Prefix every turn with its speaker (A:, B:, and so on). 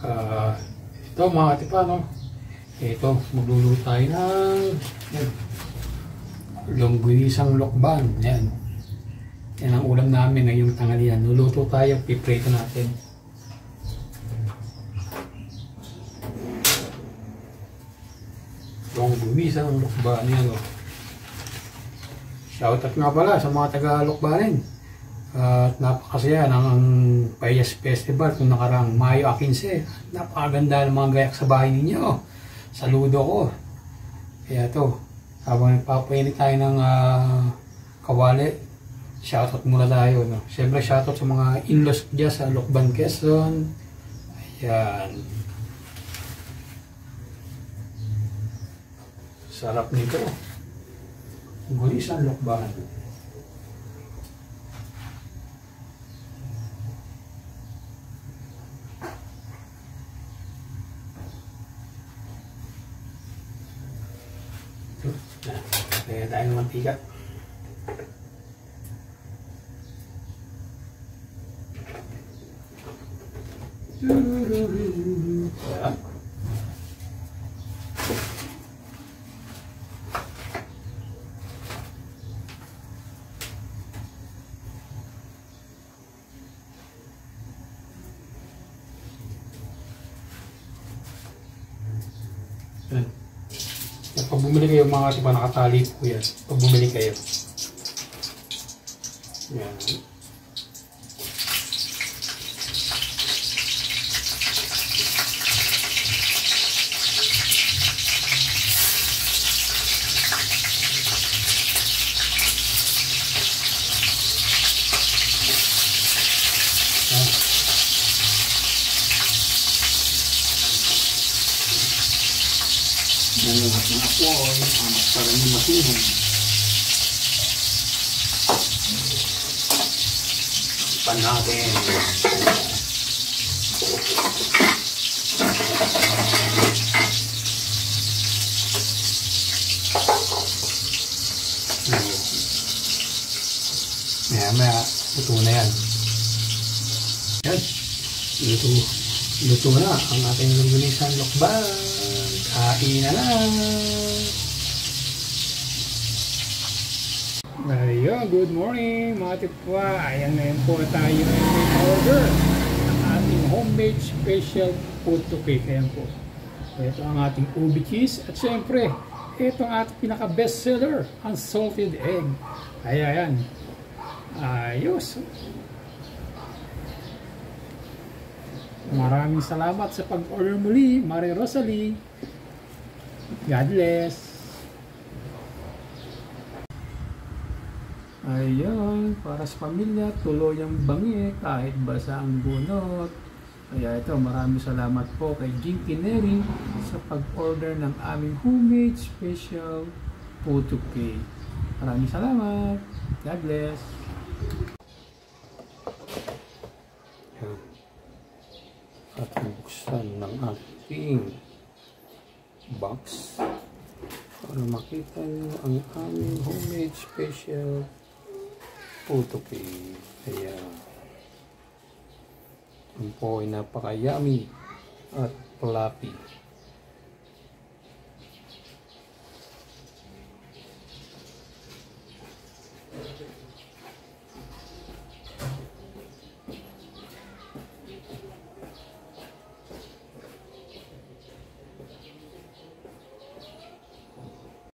A: Ah, ito mga katipa, no? Ito, magluluto tayo ng longganisang lokban. Yan. Yan ang ulam namin ngayong tanghalian. Luluto tayo, piprito natin. Longganisang lokban. Yan, no? Shoutout nga pala sa mga taga-Lokbanin. At napakasaya ng Payas Festival kung nakarang Mayo 15. Napakaganda ng mga gayak sa bahay ninyo. Saludo ko. Kaya to, habang nagpapainit tayo ng kawali, shoutout muna tayo. No? Siyempre shoutout sa mga in-laws dyan sa Lokban, Quezon. Ayan. Sarap nito. Gulisang lokban. Kaya tayo ng mantika. Sarap. Pag bumili kayo mga katipa, nakatali po yan. Pag bumili kayo. Yan. Nalagyan na po ang parang masihan. Pan natin. Maya luto na yan. Yan. Luto na ang ating longganisang lokban. Kain na lang. Ayun, good morning mga tipwa. Ayan na yun po tayo may order ng ating homemade special food to cake. Ayan po. Ito ang ating ubi cheese. At syempre, ito ang ating pinaka best seller, ang salted egg. Ayan. Ayos. Maraming salamat sa pag-order muli, Mari Rosalie. God bless. Ayun, para sa pamilya, tuloy ang bangi kahit basa ang bunot. Kaya ito, maraming salamat po kay Jinky Neri sa pag-order ng aming homemade special puto cake. Maraming salamat. God bless. At buksan ng ating box para makita nyo ang aming homemade special puto cake. Ayan. Ito po ay napaka-yummy at fluffy.